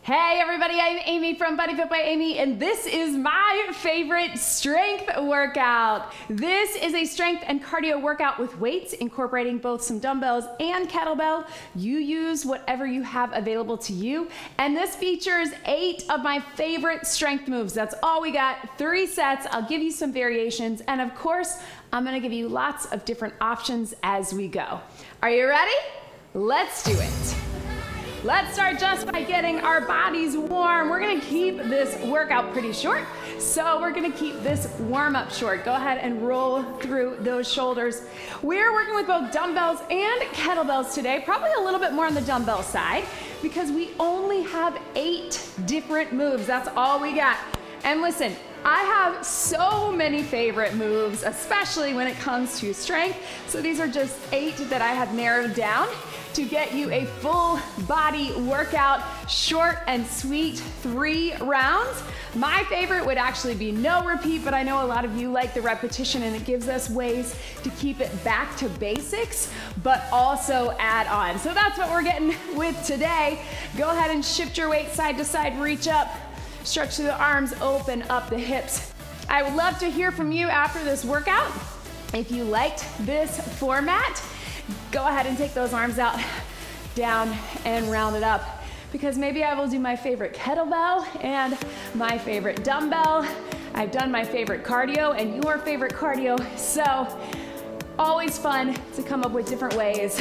Hey everybody, I'm Amy from BodyFit by Amy, and this is my favorite strength workout. This is a strength and cardio workout with weights, incorporating both some dumbbells and kettlebell. You use whatever you have available to you, and this features 8 of my favorite strength moves. That's all we got, 3 sets. I'll give you some variations, and of course, I'm gonna give you lots of different options as we go. Are you ready? Let's do it. Let's start just by getting our bodies warm. We're gonna keep this workout pretty short, so we're gonna keep this warm-up short. Go ahead and roll through those shoulders. We're working with both dumbbells and kettlebells today, probably a little bit more on the dumbbell side, because we only have 8 different moves. That's all we got. And listen, I have so many favorite moves, especially when it comes to strength. So these are just 8 that I have narrowed down to get you a full body workout, short and sweet, 3 rounds. My favorite would actually be no repeat, but I know a lot of you like the repetition, and it gives us ways to keep it back to basics, but also add on. So that's what we're getting with today. Go ahead and shift your weight side to side, reach up, stretch through the arms, open up the hips. I would love to hear from you after this workout. If you liked this format, go ahead and take those arms out, down, and round it up, because maybe I will do my favorite kettlebell and my favorite dumbbell. I've done my favorite cardio and your favorite cardio, so always fun to come up with different ways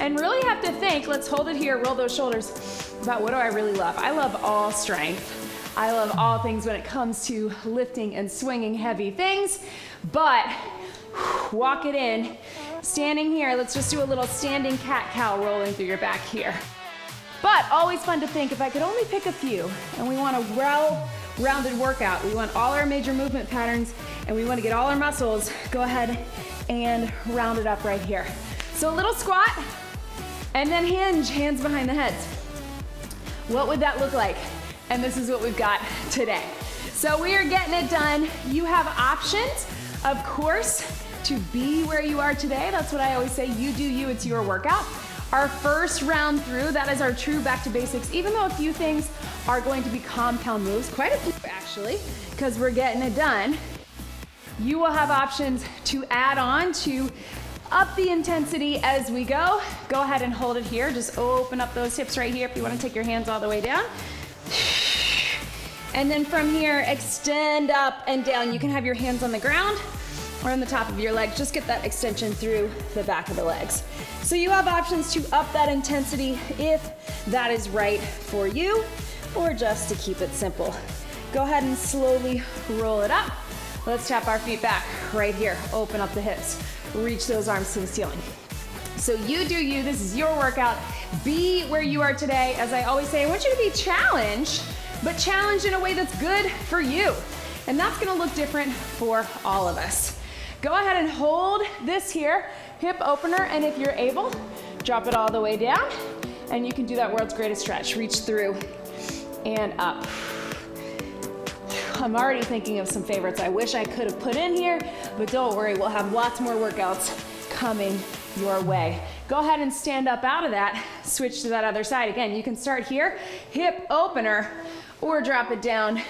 and really have to think, let's hold it here, roll those shoulders, about what do I really love. I love all strength. I love all things when it comes to lifting and swinging heavy things, but walk it in. Standing here, let's just do a little standing cat-cow rolling through your back here. But always fun to think, if I could only pick a few, and we want a well-rounded workout, we want all our major movement patterns, and we want to get all our muscles, go ahead and round it up right here. So a little squat, and then hinge, hands behind the heads. What would that look like? And this is what we've got today. So we are getting it done. You have options, of course, to be where you are today. That's what I always say, you do you, it's your workout. Our first round through, that is our true back to basics, even though a few things are going to be compound moves, quite a few actually, because we're getting it done. You will have options to add on to up the intensity as we go. Go ahead and hold it here. Just open up those hips right here if you want to take your hands all the way down. And then from here, extend up and down. You can have your hands on the ground or on the top of your legs. Just get that extension through the back of the legs. So you have options to up that intensity if that is right for you, or just to keep it simple. Go ahead and slowly roll it up. Let's tap our feet back right here. Open up the hips. Reach those arms to the ceiling. So you do you, this is your workout. Be where you are today. As I always say, I want you to be challenged, but challenged in a way that's good for you. And that's gonna look different for all of us. Go ahead and hold this here, hip opener, and if you're able, drop it all the way down, and you can do that world's greatest stretch. Reach through and up. I'm already thinking of some favorites I wish I could have put in here, but don't worry, we'll have lots more workouts coming your way. Go ahead and stand up out of that, switch to that other side. Again, you can start here, hip opener, or drop it down,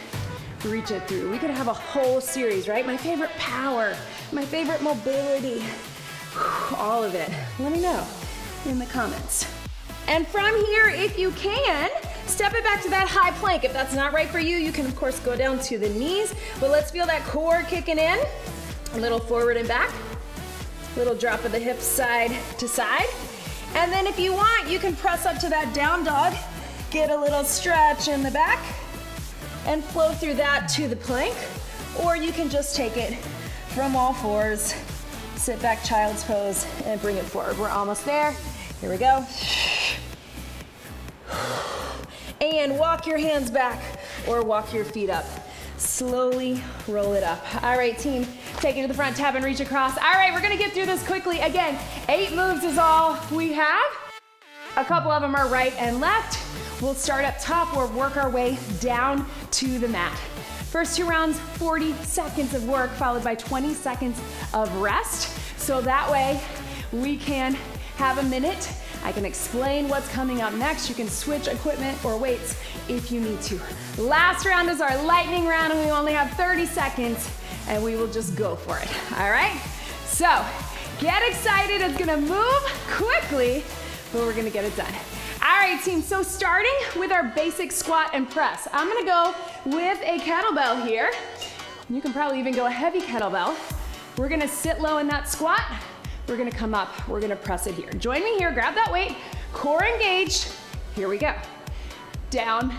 reach it through. We could have a whole series, right? My favorite power, my favorite mobility, all of it. Let me know in the comments. And from here, if you can, step it back to that high plank. If that's not right for you, you can of course go down to the knees, but let's feel that core kicking in. A little forward and back, little drop of the hips side to side. And then if you want, you can press up to that down dog, get a little stretch in the back, and flow through that to the plank, or you can just take it from all fours, sit back child's pose, and bring it forward. We're almost there. Here we go. And walk your hands back or walk your feet up. Slowly roll it up. All right, team, take it to the front, tap and reach across. All right, we're gonna get through this quickly. Again, 8 moves is all we have. A couple of them are right and left. We'll start up top or work our way down to the mat. First 2 rounds, 40 seconds of work followed by 20 seconds of rest. So that way we can have a minute I can explain what's coming up next. You can switch equipment or weights if you need to. Last round is our lightning round, and we only have 30 seconds, and we will just go for it, all right? So, get excited, it's gonna move quickly, but we're gonna get it done. All right, team, so starting with our basic squat and press. I'm gonna go with a kettlebell here. You can probably even go a heavy kettlebell. We're gonna sit low in that squat. We're gonna come up, we're gonna press it here. Join me here, grab that weight, core engaged. Here we go. Down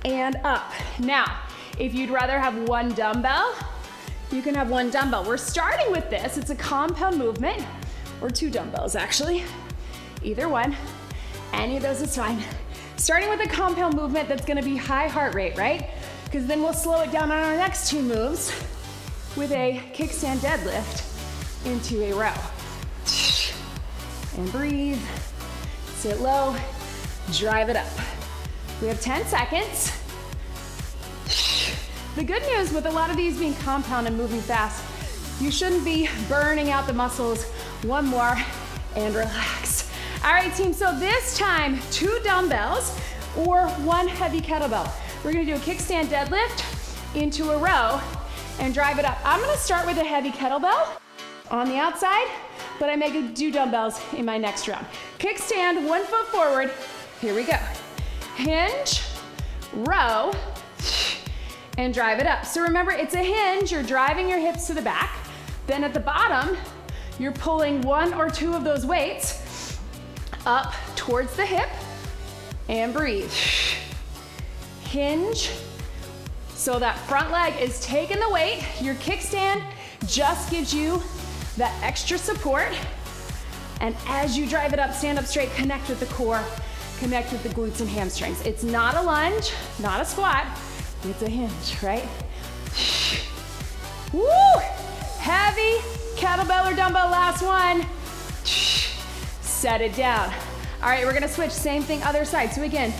and up. Now, if you'd rather have one dumbbell, you can have one dumbbell. We're starting with this, it's a compound movement, or two dumbbells actually, either one. Any of those is fine. Starting with a compound movement that's gonna be high heart rate, right? Because then we'll slow it down on our next two moves with a kickstand deadlift into a row. And breathe, sit low, drive it up. We have 10 seconds. The good news with a lot of these being compound and moving fast, you shouldn't be burning out the muscles. One more and relax. All right, team, so this time, two dumbbells or one heavy kettlebell. We're gonna do a kickstand deadlift into a row and drive it up. I'm gonna start with a heavy kettlebell on the outside, but I may do dumbbells in my next round. Kickstand, 1 foot forward. Here we go. Hinge, row, and drive it up. So remember, it's a hinge. You're driving your hips to the back. Then at the bottom, you're pulling one or two of those weights up towards the hip and breathe. Hinge. So that front leg is taking the weight. Your kickstand just gives you that extra support. And as you drive it up, stand up straight, connect with the core, connect with the glutes and hamstrings. It's not a lunge, not a squat, it's a hinge, right? Woo! Heavy kettlebell or dumbbell, last one. Set it down. All right, we're gonna switch, same thing, other side. So again,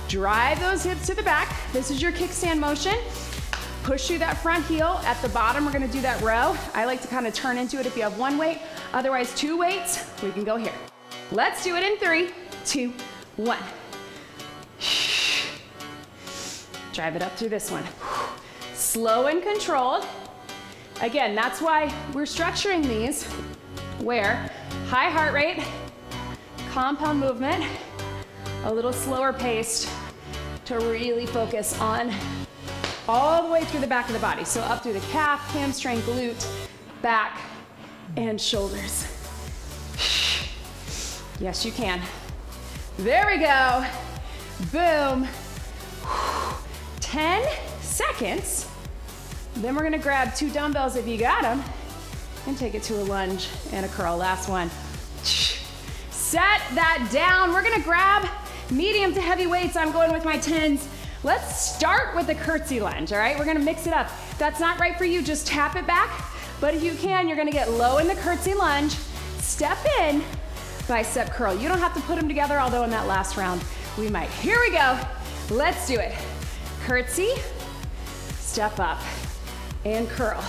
drive those hips to the back. This is your kickstand motion. Push through that front heel. At the bottom, we're gonna do that row. I like to kind of turn into it if you have one weight. Otherwise, two weights, we can go here. Let's do it in 3, 2, 1. Drive it up through this one. Slow and controlled. Again, that's why we're structuring these where high heart rate, compound movement, a little slower paced to really focus on all the way through the back of the body. So up through the calf, hamstring, glute, back, and shoulders. Yes, you can. There we go. Boom. 10 seconds. Then we're gonna grab two dumbbells if you got them and take it to a lunge and a curl. Last one. Set that down. We're gonna grab medium to heavy weights. I'm going with my 10s. Let's start with the curtsy lunge, all right? We're gonna mix it up. If that's not right for you, just tap it back. But if you can, you're gonna get low in the curtsy lunge, step in, bicep curl. You don't have to put them together, although in that last round, we might. Here we go. Let's do it. Curtsy, step up, and curl.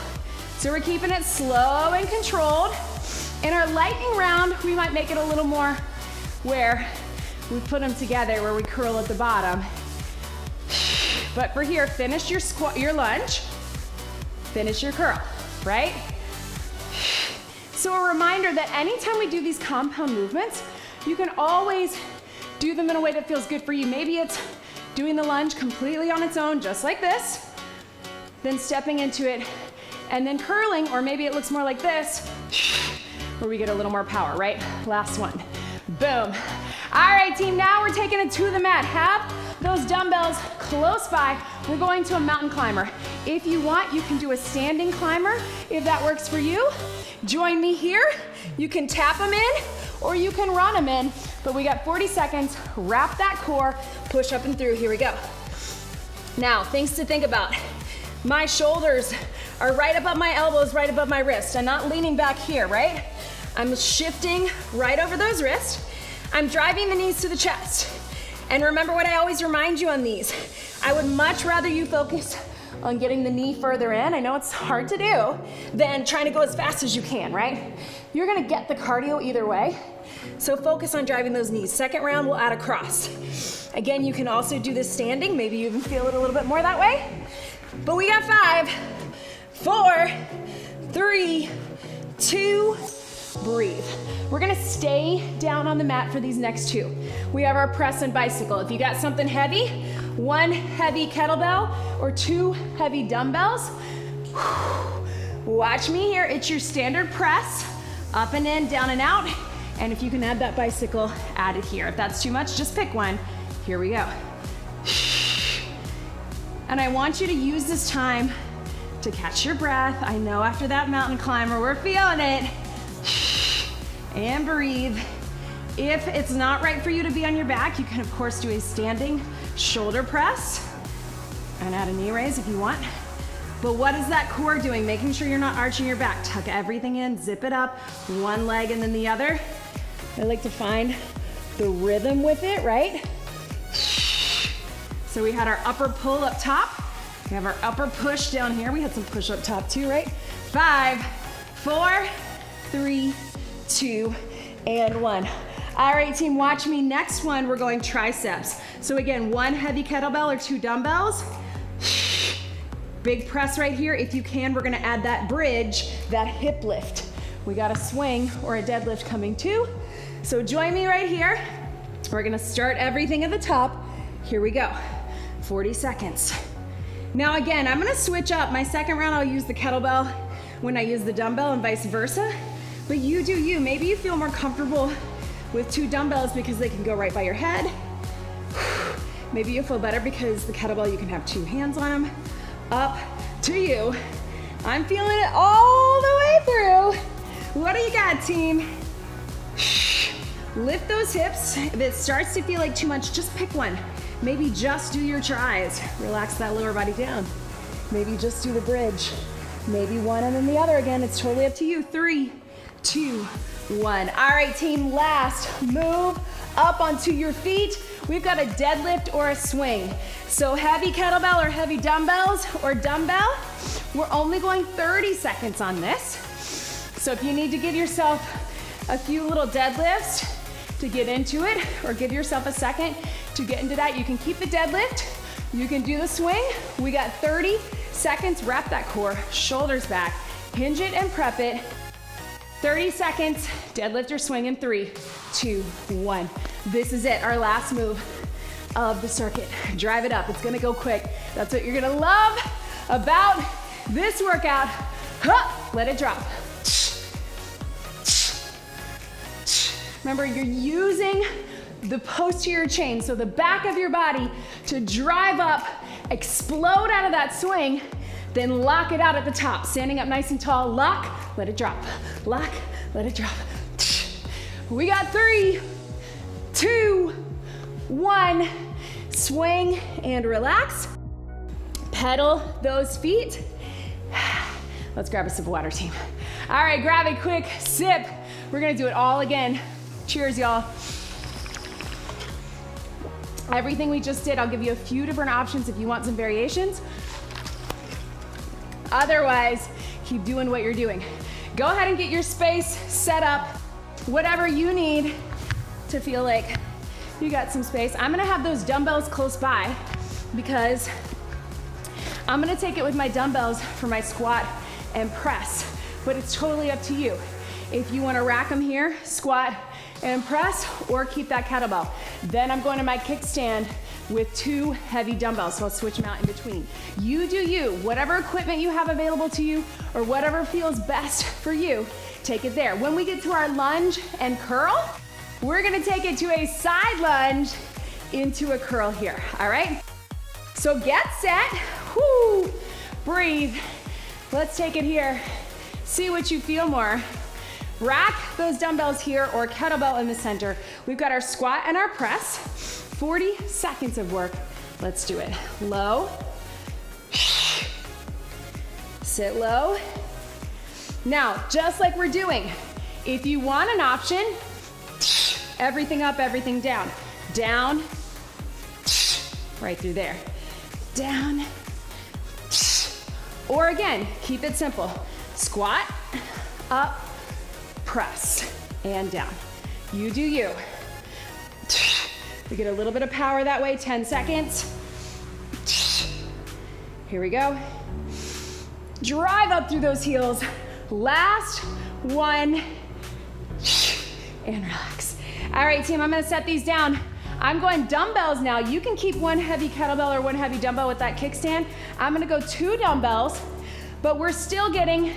So we're keeping it slow and controlled. In our lightning round, we might make it a little more where we put them together, where we curl at the bottom. But for here, finish your squat, your lunge, finish your curl, right? So a reminder that anytime we do these compound movements, you can always do them in a way that feels good for you. Maybe it's doing the lunge completely on its own, just like this, then stepping into it, and then curling, or maybe it looks more like this, where we get a little more power, right? Last one. Boom. All right, team, now we're taking it to the mat. Have those dumbbells close by. We're going to a mountain climber. If you want, you can do a standing climber if that works for you. Join me here. You can tap them in or you can run them in, but we got 40 seconds. Wrap that core, push up and through. Here we go. Now, things to think about. My shoulders are right above my elbows, right above my wrist. I'm not leaning back here, right? I'm shifting right over those wrists. I'm driving the knees to the chest. And remember what I always remind you on these. I would much rather you focus on getting the knee further in, I know it's hard to do, than trying to go as fast as you can, right? You're gonna get the cardio either way. So focus on driving those knees. Second round, we'll add a cross. Again, you can also do this standing. Maybe you even feel it a little bit more that way. But we got 5, 4, 3, 2, breathe. We're gonna stay down on the mat for these next 2. We have our press and bicycle. If you got something heavy, 1 heavy kettlebell or 2 heavy dumbbells. Watch me here. It's your standard press, up and in, down and out. And if you can add that bicycle, add it here. If that's too much, just pick one. Here we go. And I want you to use this time to catch your breath. I know after that mountain climber, we're feeling it. And breathe. If it's not right for you to be on your back, you can of course do a standing shoulder press and add a knee raise if you want. But what is that core doing? Making sure you're not arching your back. Tuck everything in, zip it up, one leg and then the other. I like to find the rhythm with it, right? So we had our upper pull up top. We have our upper push down here. We had some push up top too, right? 5, 4, 3, 2, and 1. All right, team, watch me. Next one, we're going triceps. So again, 1 heavy kettlebell or 2 dumbbells. Big press right here. If you can, we're gonna add that bridge, that hip lift. We got a swing or a deadlift coming too. So join me right here. We're gonna start everything at the top. Here we go, 40 seconds. Now again, I'm gonna switch up. My second round, I'll use the kettlebell when I use the dumbbell and vice versa. But you do you. Maybe you feel more comfortable with 2 dumbbells because they can go right by your head. Maybe you feel better because the kettlebell, you can have 2 hands on them. Up to you. I'm feeling it all the way through. What do you got, team? Lift those hips. If it starts to feel like too much, just pick one. Maybe just do your tries. Relax that lower body down. Maybe just do the bridge. Maybe one and then the other again. It's totally up to you. 3, 2, 1. All right, team, last move up onto your feet. We've got a deadlift or a swing. So heavy kettlebell or heavy dumbbells or dumbbell. We're only going 30 seconds on this. So if you need to give yourself a few little deadlifts to get into it, or give yourself a second to get into that, you can keep the deadlift, you can do the swing. We got 30 seconds, wrap that core, shoulders back, hinge it and prep it. 30 seconds, deadlift or swing in 3, 2, 1. This is it, our last move of the circuit. Drive it up, it's gonna go quick. That's what you're gonna love about this workout. Let it drop. Remember, you're using the posterior chain, so the back of your body, to drive up, explode out of that swing, then lock it out at the top. Standing up nice and tall, lock, let it drop. Lock, let it drop. We got 3, 2, 1. Swing and relax. Pedal those feet. Let's grab a sip of water, team. All right, grab a quick sip. We're gonna do it all again. Cheers, y'all. Everything we just did, I'll give you a few different options if you want some variations. Otherwise, keep doing what you're doing. Go ahead and get your space set up, whatever you need to feel like you got some space. I'm gonna have those dumbbells close by because I'm gonna take it with my dumbbells for my squat and press, but it's totally up to you. If you wanna rack them here, squat and press, or keep that kettlebell. Then I'm going to my kickstand with 2 heavy dumbbells, so I'll switch them out in between. You do you. Whatever equipment you have available to you, or whatever feels best for you, take it there. When we get to our lunge and curl, we're gonna take it to a side lunge into a curl here, all right? So get set, whoo, breathe. Let's take it here. See what you feel more. Rack those dumbbells here or kettlebell in the center. We've got our squat and our press. 40 seconds of work. Let's do it. Low. Sit low. Now, just like we're doing, if you want an option, everything up, everything down. Down, right through there. Down, or again, keep it simple. Squat, up, press, and down. You do you. We get a little bit of power that way, 10 seconds. Here we go. Drive up through those heels. Last one. And relax. All right, team, I'm gonna set these down. I'm going dumbbells now. You can keep one heavy kettlebell or one heavy dumbbell with that kickstand. I'm gonna go 2 dumbbells, but we're still getting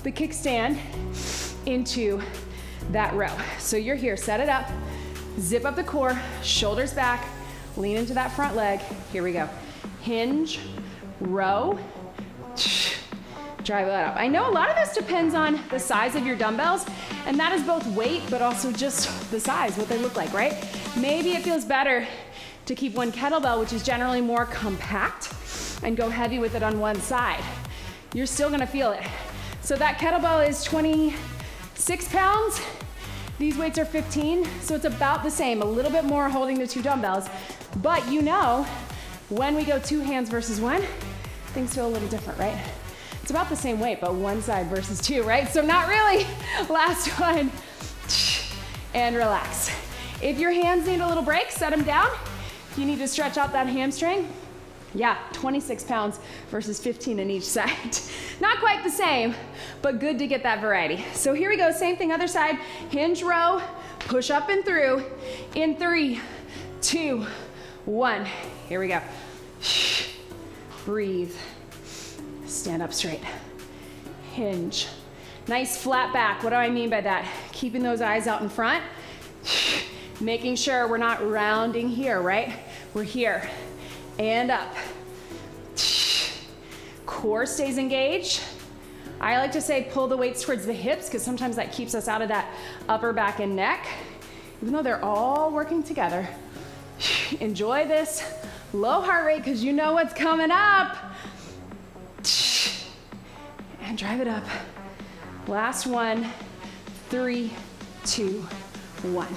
the kickstand into that row. So you're here, set it up, zip up the core, shoulders back, lean into that front leg. Here we go. Hinge, row, drive that up. I know a lot of this depends on the size of your dumbbells, and that is both weight, but also just the size, what they look like, right? Maybe it feels better to keep one kettlebell, which is generally more compact, and go heavy with it on one side. You're still gonna feel it. So that kettlebell is 26 pounds. These weights are 15, so it's about the same, a little bit more holding the 2 dumbbells. But you know, when we go 2 hands versus 1, things feel a little different, right? It's about the same weight, but 1 side versus 2, right? So not really. Last one. And relax. If your hands need a little break, set them down. If you need to stretch out that hamstring, yeah, 26 pounds versus 15 in each side. Not quite the same, but good to get that variety. So here we go, same thing, other side. Hinge row, push up and through. In 3, 2, 1. Here we go. Breathe. Stand up straight. Hinge. Nice flat back. What do I mean by that? Keeping those eyes out in front. Making sure we're not rounding here, right? We're here. And up. Core stays engaged. I like to say pull the weights towards the hips because sometimes that keeps us out of that upper back and neck. Even though they're all working together. Enjoy this low heart rate because you know what's coming up. And drive it up. Last one. 3, 2, 1.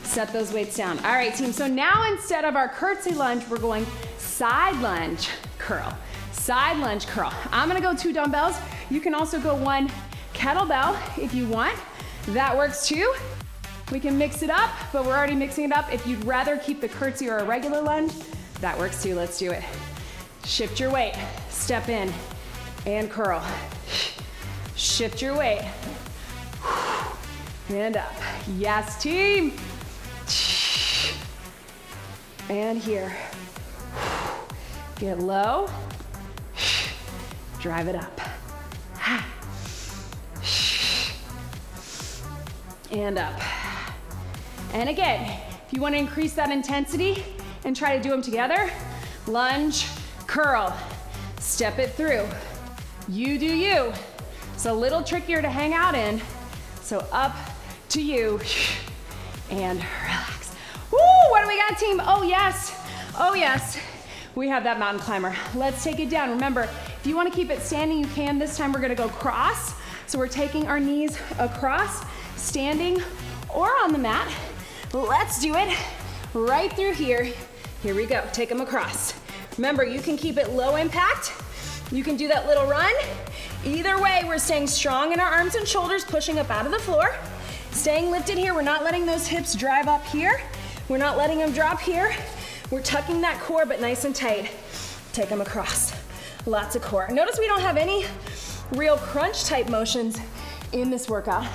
Set those weights down. All right, team, so now instead of our curtsy lunge, we're going side lunge curl. Side lunge curl. I'm gonna go 2 dumbbells. You can also go 1 kettlebell if you want. That works too. We can mix it up, but we're already mixing it up. If you'd rather keep the curtsy or a regular lunge, that works too. Let's do it. Shift your weight, step in, and curl. Shift your weight. And up. Yes, team. And here. Get low. Drive it up. And up. And again, if you want to increase that intensity and try to do them together, lunge, curl, step it through. You do you. It's a little trickier to hang out in. So up to you and relax. Woo, what do we got, team? Oh yes, oh yes. We have that mountain climber. Let's take it down. Remember, if you want to keep it standing, you can. This time we're gonna go cross. So we're taking our knees across, standing or on the mat. Let's do it right through here. Here we go, take them across. Remember, you can keep it low impact. You can do that little run. Either way, we're staying strong in our arms and shoulders, pushing up out of the floor. Staying lifted here, we're not letting those hips drive up here. We're not letting them drop here. We're tucking that core, but nice and tight. Take them across. Lots of core. Notice we don't have any real crunch type motions in this workout,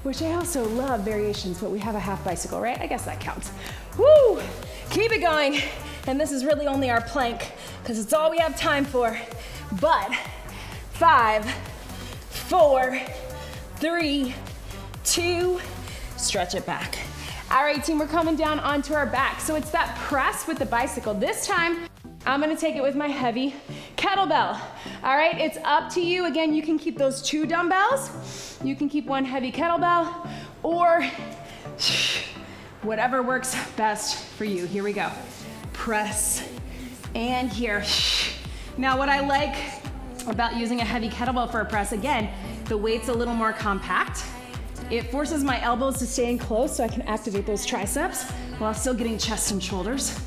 which I also love variations, but we have a half bicycle, right? I guess that counts. Woo! Keep it going. And this is really only our plank, because it's all we have time for. But 5, 4, 3, 2, stretch it back. All right, team, we're coming down onto our back. So it's that press with the bicycle. This time, I'm gonna take it with my heavy kettlebell. All right, it's up to you. Again, you can keep those 2 dumbbells. You can keep 1 heavy kettlebell, or whatever works best for you. Here we go. Press, and here. Now, what I like about using a heavy kettlebell for a press, again, the weight's a little more compact. It forces my elbows to stay in close so I can activate those triceps while still getting chest and shoulders.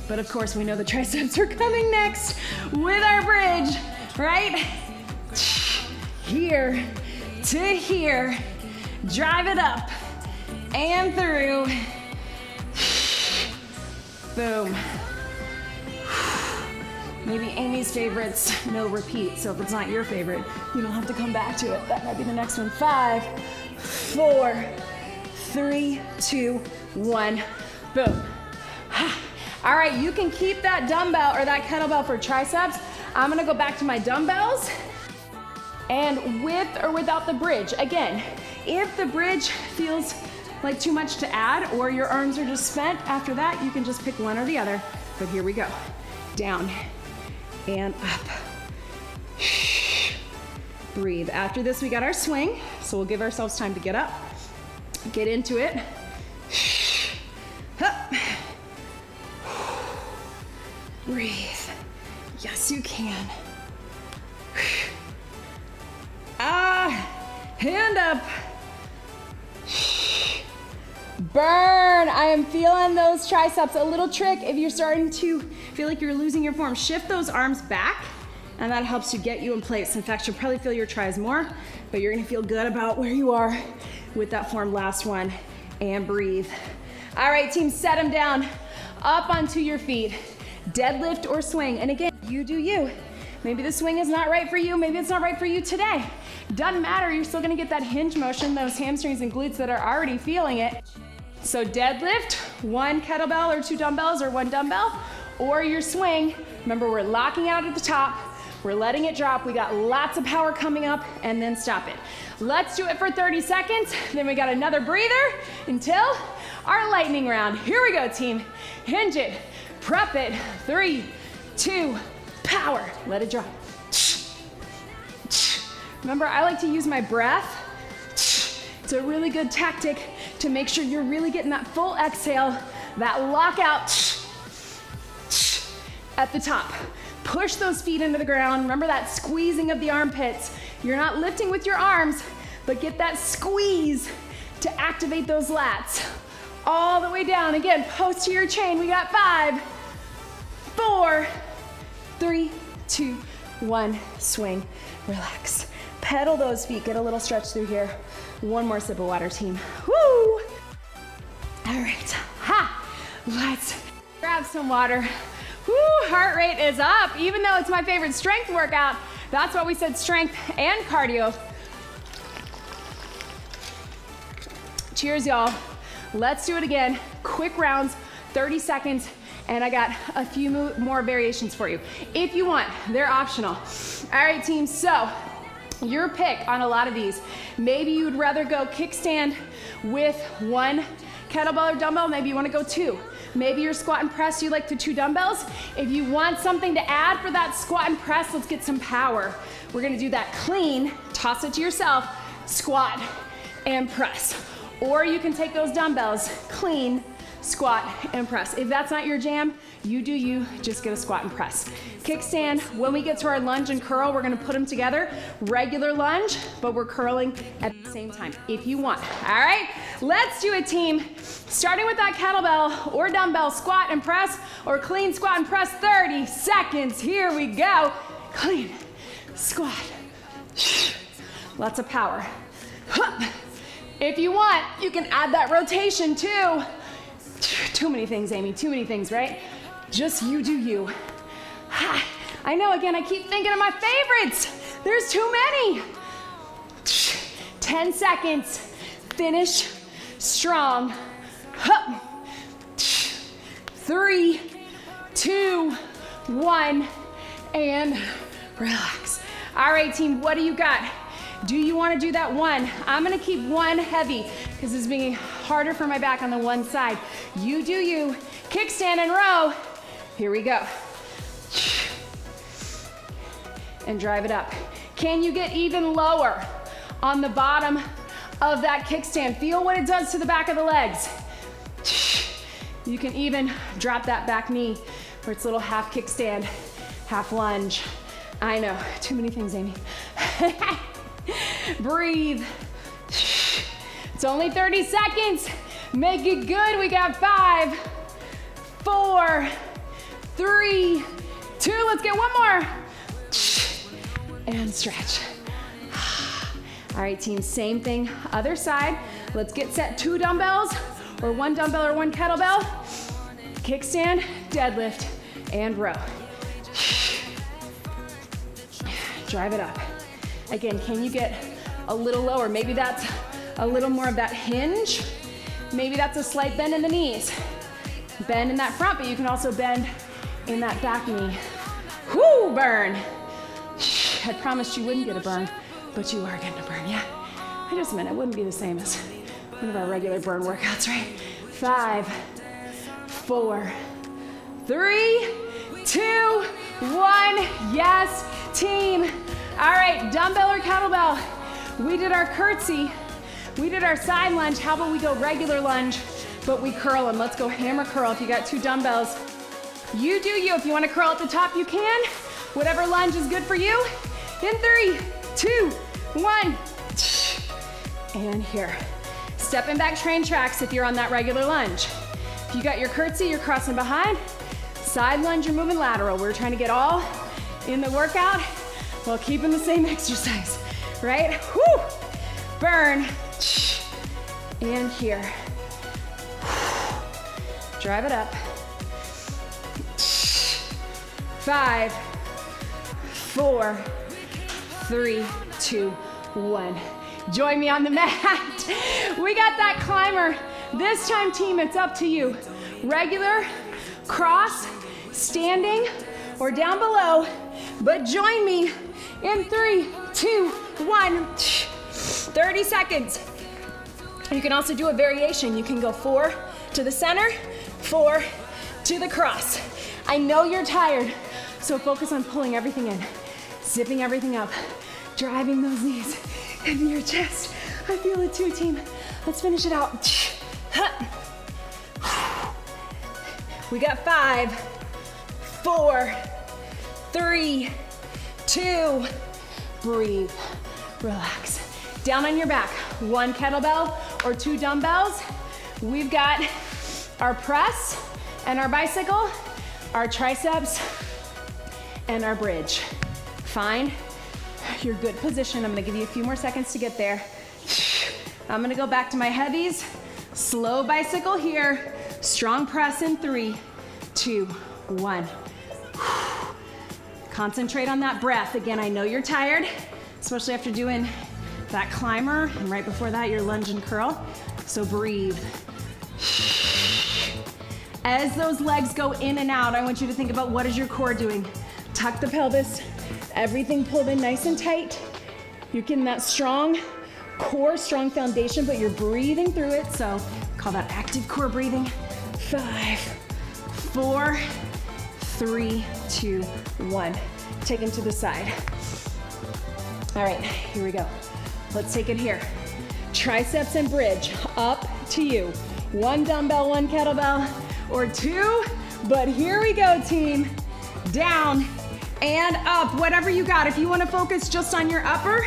But of course, we know the triceps are coming next with our bridge, right? Here to here. Drive it up and through. Boom. Maybe Amy's favorites, no repeat. So if it's not your favorite, you don't have to come back to it. That might be the next one. 5, 4, 3, 2, 1. Boom. All right, you can keep that dumbbell or that kettlebell for triceps. I'm gonna go back to my dumbbells and with or without the bridge. Again, if the bridge feels like too much to add or your arms are just spent, after that, you can just pick one or the other. But here we go. Down and up. Breathe. After this, we got our swing. So we'll give ourselves time to get up, get into it. Up. Breathe. Yes, you can. Hand up. Burn. I am feeling those triceps. A little trick, if you're starting to feel like you're losing your form, shift those arms back, and that helps to get you in place. In fact, you'll probably feel your tris more, but you're gonna feel good about where you are with that form. Last one, and breathe. All right, team, set them down, up onto your feet. Deadlift or swing, and again, you do you. Maybe the swing is not right for you, maybe it's not right for you today. Doesn't matter, you're still gonna get that hinge motion, those hamstrings and glutes that are already feeling it. So deadlift, 1 kettlebell or 2 dumbbells or 1 dumbbell, or your swing. Remember, we're locking out at the top, we're letting it drop, we got lots of power coming up, and then stop it. Let's do it for 30 seconds, then we got another breather until our lightning round. Here we go, team. Hinge it, prep it, 3, 2, power. Let it drop. Remember, I like to use my breath. It's a really good tactic to make sure you're really getting that full exhale, that lockout at the top. Push those feet into the ground. Remember that squeezing of the armpits. You're not lifting with your arms, but get that squeeze to activate those lats. All the way down. Again, posterior chain. We got 5, 4, 3, 2, 1. Swing, relax. Pedal those feet. Get a little stretch through here. One more sip of water, team. Woo! All right. Ha! Let's grab some water. Woo! Heart rate is up. Even though it's my favorite strength workout, that's why we said strength and cardio. Cheers, y'all. Let's do it again. Quick rounds, 30 seconds, and I got a few more variations for you. If you want, they're optional. All right, team, so your pick on a lot of these. Maybe you would rather go kickstand with 1 kettlebell or dumbbell. Maybe you want to go 2. Maybe your squat and press, you like the 2 dumbbells. If you want something to add for that squat and press, let's get some power. We're going to do that clean, toss it to yourself, squat and press. Or you can take those dumbbells, clean, squat and press. If that's not your jam, you do you, just get a squat and press. Kickstand, when we get to our lunge and curl, we're gonna put them together. Regular lunge, but we're curling at the same time, if you want. All right, let's do it, team. Starting with that kettlebell or dumbbell, squat and press, or clean squat and press, 30 seconds. Here we go. Clean, squat. Lots of power. If you want, you can add that rotation too. Too many things, Amy, too many things, right? Just you do you. I know, again, I keep thinking of my favorites. There's too many. 10 seconds. Finish strong. 3, 2, 1, and relax. All right, team, what do you got? Do you want to do that 1? I'm going to keep 1 heavy because it's being harder for my back on the one side. You do you. Kickstand and row. Here we go. And drive it up. Can you get even lower on the bottom of that kickstand? Feel what it does to the back of the legs. You can even drop that back knee for its little half kickstand, half lunge. I know, too many things, Amy. Breathe. It's only 30 seconds. Make it good. We got 5, 4, 3, 2. Let's get one more. And stretch. All right, team, same thing. Other side. Let's get set. 2 dumbbells, or 1 dumbbell or 1 kettlebell. Kickstand, deadlift, and row. Drive it up. Again, can you get a little lower? Maybe that's a little more of that hinge. Maybe that's a slight bend in the knees. Bend in that front, but you can also bend in that back knee. Whoo, burn. I promised you wouldn't get a burn, but you are getting a burn, yeah? I just meant it wouldn't be the same as one of our regular burn workouts, right? 5, 4, 3, 2, 1. Yes, team. All right, dumbbell or kettlebell. We did our curtsy. We did our side lunge. How about we go regular lunge, but we curl them. Let's go hammer curl. If you got 2 dumbbells, you do you. If you want to curl at the top, you can. Whatever lunge is good for you. In 3, 2, 1. And here. Stepping back train tracks if you're on that regular lunge. If you got your curtsy, you're crossing behind. Side lunge, you're moving lateral. We're trying to get all in the workout while keeping the same exercise, right? Whoo! Burn. And here. Drive it up. 5, 4, 3, 2, 1. Join me on the mat. We got that climber. This time, team, it's up to you. Regular, cross, standing, or down below, but join me in 3, 2, 1. 30 seconds. You can also do a variation. You can go 4 to the center, 4 to the cross. I know you're tired, so focus on pulling everything in, zipping everything up, driving those knees into your chest. I feel it too, team. Let's finish it out. We got 5, 4, 3, 2, breathe, relax. Down on your back, 1 kettlebell or 2 dumbbells. We've got our press and our bicycle, our triceps, and our bridge. Find your good position. I'm gonna give you a few more seconds to get there. I'm gonna go back to my heavies. Slow bicycle here. Strong press in 3, 2, 1. Concentrate on that breath. Again, I know you're tired, especially after doing that climber, and right before that, your lunge and curl. So breathe. As those legs go in and out, I want you to think about what is your core doing. Tuck the pelvis, everything pulled in nice and tight. You're getting that strong core, strong foundation, but you're breathing through it. So call that active core breathing. 5, 4, 3, 2, 1. Take them to the side. All right, here we go. Let's take it here. Triceps and bridge, up to you. 1 dumbbell, 1 kettlebell, or 2, but here we go, team. Down and up, whatever you got. If you wanna focus just on your upper,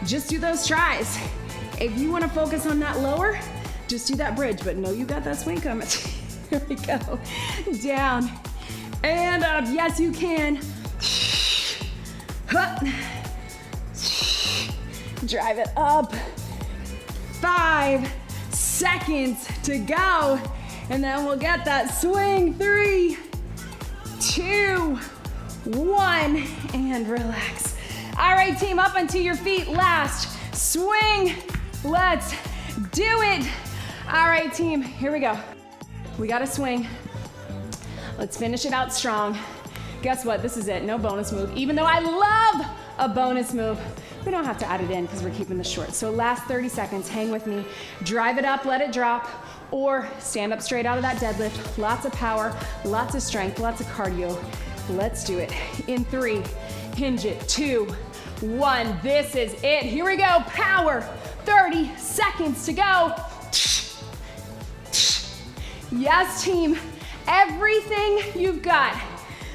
just do those tries. If you wanna focus on that lower, just do that bridge, but know you got that swing coming. Here we go. Down and up, yes you can. Drive it up. 5 seconds to go. And then we'll get that swing. 3, 2, 1, and relax. All right, team, up onto your feet. Last swing. Let's do it. All right, team, here we go. We got a swing. Let's finish it out strong. Guess what? This is it. No bonus move. Even though I love a bonus move, we don't have to add it in because we're keeping this short. So last 30 seconds, hang with me. Drive it up, let it drop, or stand up straight out of that deadlift. Lots of power, lots of strength, lots of cardio. Let's do it. In 3, hinge it. 2, 1. This is it. Here we go. Power. 30 seconds to go. Yes, team. Everything you've got.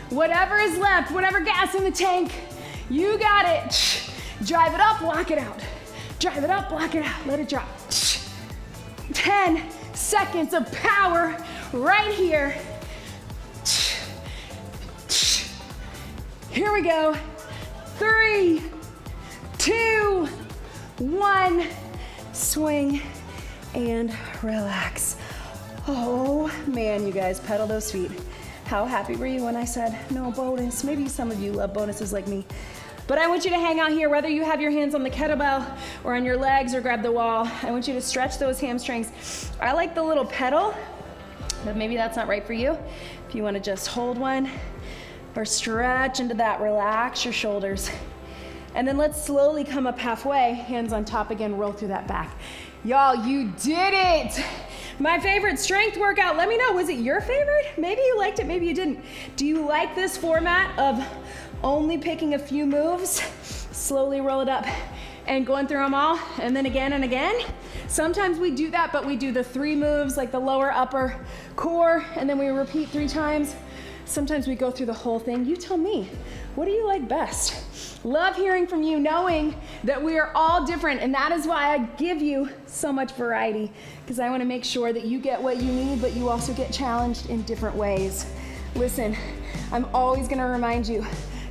Whatever is left, whatever gas in the tank, you got it. Drive it up, block it out. Drive it up, block it out. Let it drop. 10 seconds of power right here. Here we go. 3, 2, 1. Swing and relax. Oh man, you guys, pedal those feet. How happy were you when I said no bonus? Maybe some of you love bonuses like me. But I want you to hang out here, whether you have your hands on the kettlebell or on your legs or grab the wall. I want you to stretch those hamstrings. I like the little pedal, but maybe that's not right for you. If you want to just hold one or stretch into that, relax your shoulders. And then let's slowly come up halfway, hands on top again, roll through that back. Y'all, you did it. My favorite strength workout. Let me know, was it your favorite? Maybe you liked it, maybe you didn't. Do you like this format of only picking a few moves, slowly roll it up and going through them all, and then again and again? Sometimes we do that, but we do the 3 moves, like the lower, upper, core, and then we repeat 3 times. Sometimes we go through the whole thing. You tell me, what do you like best? Love hearing from you, knowing that we are all different, and that is why I give you so much variety, because I want to make sure that you get what you need, but you also get challenged in different ways. Listen, I'm always going to remind you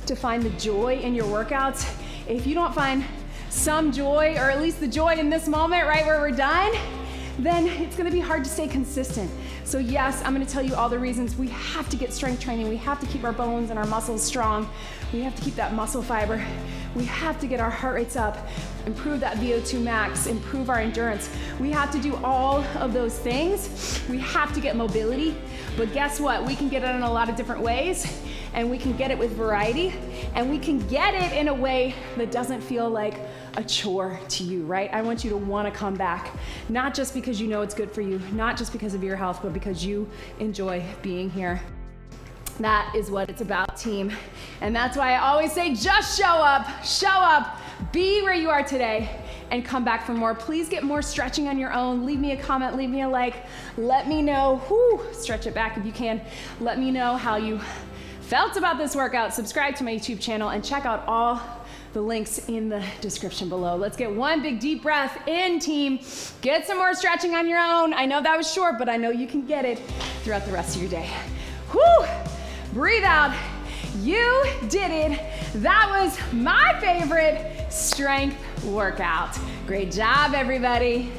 to find the joy in your workouts. If you don't find some joy, or at least the joy in this moment right where we're done, then it's gonna be hard to stay consistent. So yes, I'm gonna tell you all the reasons we have to get strength training. We have to keep our bones and our muscles strong. We have to keep that muscle fiber. We have to get our heart rates up, improve that VO2 max, improve our endurance. We have to do all of those things. We have to get mobility, but guess what? We can get it in a lot of different ways, and we can get it with variety, and we can get it in a way that doesn't feel like a chore to you, right? I want you to want to come back, not just because you know it's good for you, not just because of your health, but because you enjoy being here. That is what it's about, team. And that's why I always say, just show up, be where you are today, and come back for more. Please get more stretching on your own. Leave me a comment, leave me a like. Let me know, stretch it back if you can. Let me know how you felt about this workout. Subscribe to my YouTube channel and check out all the links in the description below. Let's get one big deep breath in, team. Get some more stretching on your own. I know that was short, but I know you can get it throughout the rest of your day. Breathe out. You did it. That was my favorite strength workout. Great job, everybody.